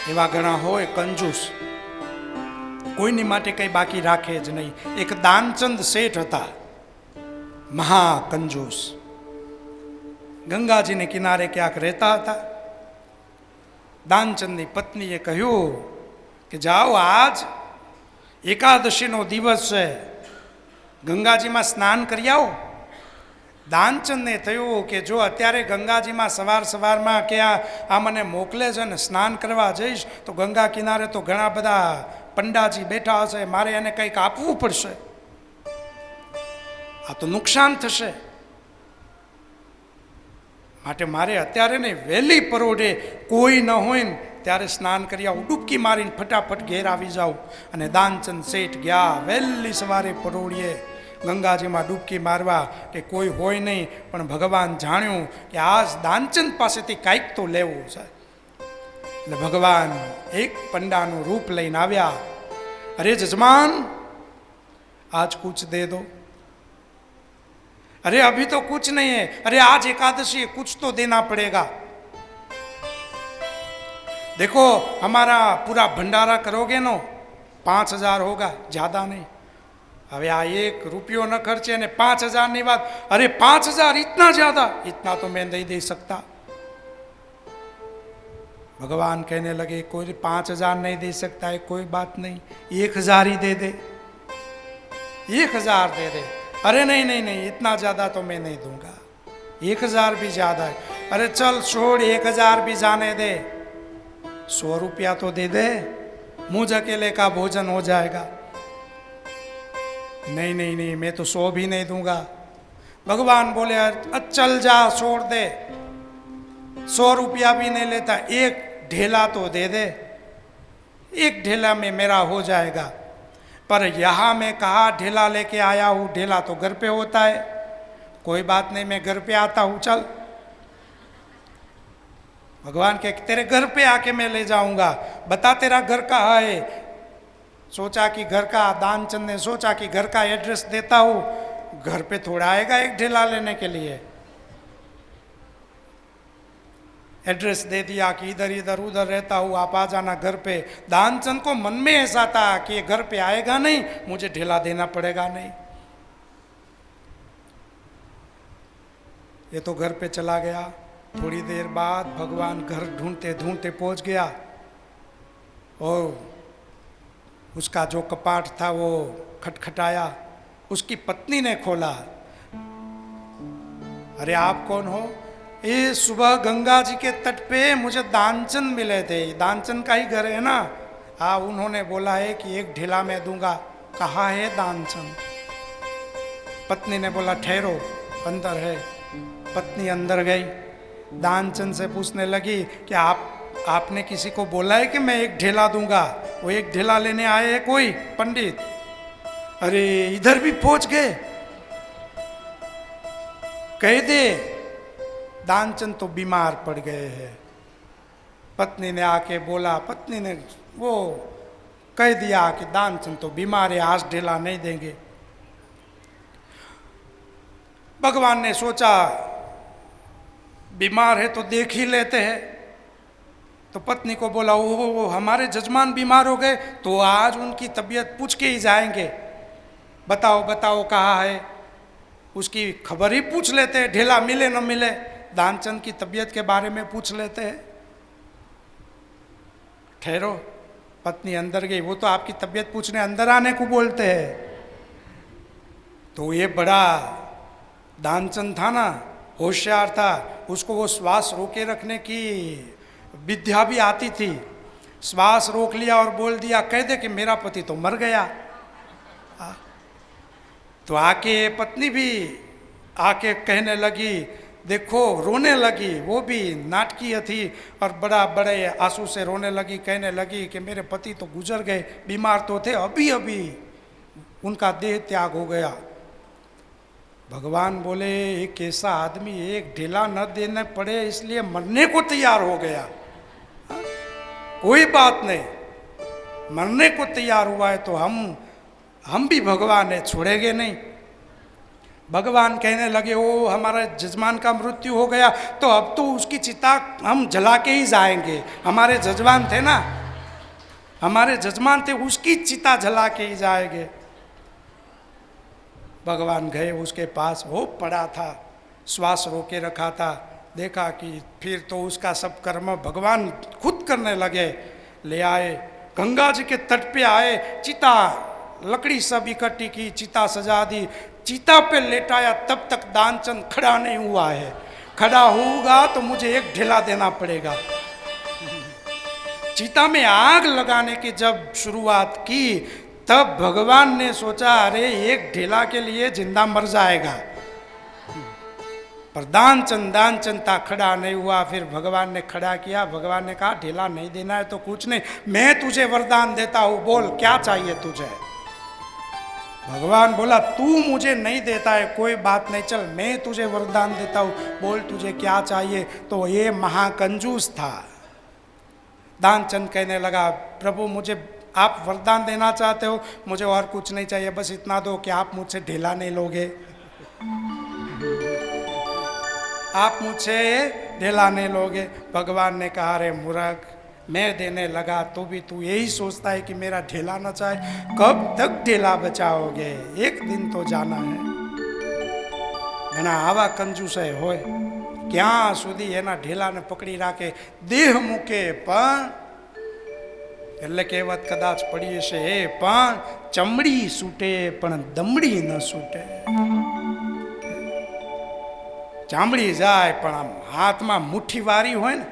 એવા ઘણા હોય કંજૂસ, કોઈની માટે કંઈ બાકી રાખે જ નહીં. એક દાનચંદ શેઠ હતા, મહા કંજૂસ. ગંગાજીને કિનારે ક્યાંક રહેતા હતા. દાનચંદની પત્નીએ કહ્યું કે જાઓ, આજ એકાદશીનો દિવસ છે, ગંગાજીમાં સ્નાન કરી આવો. દાનચંદને થયું કે જો અત્યારે ગંગાજીમાં સવારમાં કે આ મને મોકલે છે ને સ્નાન કરવા જઈશ તો ગંગા કિનારે તો ઘણા બધા પંડાજી બેઠા હશે, મારે એને કંઈક આપવું પડશે, આ તો નુકસાન થશે. માટે મારે અત્યારે નહીં, વહેલી પરોઢે કોઈ ન હોય ને ત્યારે સ્નાન કરી આવું, ડૂબકી મારીને ફટાફટ ઘેર આવી જાઉં. અને દાનચંદ શેઠ ગયા વહેલી સવારે પરોઢીએ ગંગાજીમાં ડૂબકી મારવા કે કોઈ હોય નહીં. પણ ભગવાન જાણ્યું કે આજ દાનચંદ પાસેથી કાંઈક તો લેવું છે. એટલે ભગવાન એક પંડાનું રૂપ લઈને આવ્યા. અરે જજમાન, आज कुछ दे दो. अरे अभी तो कुछ नहीं है. अरे आज एकादशी है, कुछ तो देना पड़ेगा. देखो हमारा पूरा भंडारा करोगे नो 5,000 होगा, ज्यादा नहीं. હવે આ 1 रुपयो न खर्चे ने 5,000 ની વાત. अरे 5,000 इतना ज्यादा, इतना तो मैं नहीं दे सकता. भगवान कहने लगे कोई 5,000 नहीं दे सकता है, कोई बात नहीं, 1,000 ही दे दे, 1,000 दे दे. अरे नहीं नहीं नहीं, इतना ज्यादा तो मैं नहीं दूंगा, 1,000 भी ज्यादा है. अरे चल छोड़, 1,000 भी जाने दे, 100 रुपया तो दे दे, मुझ अकेले का भोजन हो जाएगा. नहीं नहीं नहीं, मैं तो 100 भी नहीं दूंगा. भगवान बोले चल जा, छोड़ दे, 100 रुपया भी नहीं लेता, 1 ढेला तो दे दे, 1 ढेला में मेरा हो जाएगा. पर यहाँ मैं कहा ढेला लेके आया हूँ, ढेला तो घर पे होता है. कोई बात नहीं, मैं घर पे आता हूँ, चल. भगवान के तेरे घर पे आके मैं ले जाऊंगा, बता तेरा घर कहाँ है. सोचा कि घर का, दानचंद ने सोचा कि घर का एड्रेस देता हूँ, घर पे थोड़ा आएगा 1 ढेला लेने के लिए. एड्रेस दे दिया कि इधर इधर उधर रहता हूँ, आप आ जाना घर पे. दानचंद को मन में ऐसा था कि ये घर पे आएगा नहीं, मुझे ढेला देना पड़ेगा नहीं. ये तो घर पे चला गया. थोड़ी देर बाद भगवान घर ढूंढते ढूंढते पहुंच गया और उसका जो कपाट था वो खटखटाया. उसकी पत्नी ने खोला. अरे आप कौन हो? ये सुबह गंगा जी के तट पे मुझे दानचंद मिले थे, दानचंद का ही घर है ना. हाँ, उन्होंने बोला है कि 1 ढेला मैं दूंगा. कहाँ है दानचंद? पत्नी ने बोला ठहरो, अंदर है. पत्नी अंदर गई, दानचंद से पूछने लगी कि आपने किसी को बोला है कि मैं 1 ढेला दूंगा? वो 1 ढेला लेने आए हैं कोई पंडित? अरे इधर भी पहुंच गए, कह दे दानचंद तो बीमार पड़ गए हैं. पत्नी ने आके बोला, पत्नी ने वो कह दिया कि दानचंद तो बीमार है, आज ढेला नहीं देंगे. भगवान ने सोचा बीमार है तो देख ही लेते हैं. तो पत्नी को बोला वो हमारे जजमान बीमार हो गए तो आज उनकी तबीयत पूछ के ही जाएंगे. बताओ बताओ कहाँ है, उसकी खबर ही पूछ लेते हैं, ढेला मिले न मिले, दानचंद की तबीयत के बारे में पूछ लेते हैं. ठहरो, पत्नी अंदर गई. वो तो आपकी तबीयत पूछने अंदर आने को बोलते हैं. तो ये बड़ा दानचंद था ना, होशियार था, उसको वो श्वास रोके रखने की विद्या भी आती थी. श्वास रोक लिया और बोल दिया, कह दे कि मेरा पति तो मर गया. तो आके पत्नी भी आके कहने लगी, देखो रोने लगी, वो भी नाटकीय थी और बड़े आंसू से रोने लगी. कहने लगी कि मेरे पति तो गुजर गए, बीमार तो थे, अभी अभी उनका देह त्याग हो गया. भगवान बोले एक ऐसा आदमी 1 ढेला न देने पड़े इसलिए मरने को तैयार हो गया. कोई बात नहीं, मरने को तैयार हुआ है तो हम भी भगवान है, छोड़ेंगे नहीं. भगवान कहने लगे ओ हमारे जजमान का मृत्यु हो गया तो अब तो उसकी चिता हम जला के ही जाएंगे. हमारे जजमान थे ना, हमारे जजमान थे, उसकी चिता जला के ही जाएंगे। भगवान गए उसके पास, वो पड़ा था, श्वास रोके रखा था। देखा कि फिर तो उसका सब कर्म भगवान खुद करने लगे। ले आए, गंगा जी के तट पे आए, चिता लकड़ी सब इकट्ठी की, चिता सजा दी, चिता पे लेटाया। तब तक दानचंद खड़ा नहीं हुआ है। खड़ा होगा तो मुझे एक ढेला देना पड़ेगा। चिता में आग लगाने की जब शुरुआत की, तब भगवान ने सोचा अरे एक ढेला के लिए जिंदा मर जाएगा। पर दानचंद था, खड़ा नहीं हुआ। फिर भगवान ने खड़ा किया। भगवान ने कहा ढेला नहीं देना है तो कुछ नहीं, मैं तुझे वरदान देता हूं, बोल क्या चाहिए तुझे। भगवान बोला तू मुझे नहीं देता है कोई बात नहीं, चल मैं तुझे वरदान देता हूं, बोल तुझे क्या चाहिए। तो ये महाकंजूस था। दानचंद कहने लगा प्रभु मुझे आप वरदान देना चाहते हो, मुझे और कुछ नहीं चाहिए, बस इतना दो कि आप मुझसे ढेला नहीं लोगे। आप मुझसे ढेला नहीं लोगे। भगवान ने कहा अरे मूर्ख, मैं देने लगा तो भी तू यही सोचता है कि मेरा ढेला न चाहे, कब तक ढेला बचाओगे, एक दिन तो जाना है। घना आवा कंजूस है होय, ક્યાં સુધી એના ઢેલાને પકડી રાખે, દેહ મૂકે પણ એટલે કહેવત કદાચ પડી હશે, પણ ચમડી છૂટે પણ દમડી ન છૂટે। ચામડી જાય પણ આમ હાથમાં મુઠ્ઠી વારી હોય ને,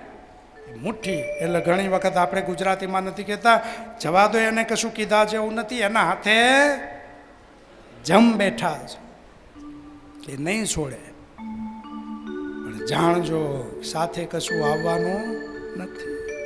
મુઠ્ઠી એટલે ઘણી વખત આપણે ગુજરાતીમાં નથી કહેતા જવા દો એને કશું કીધા જેવું નથી, એના હાથે જમ બેઠા છે એ નહીં છોડે। જાણજો સાથે કશું આવવાનું નથી।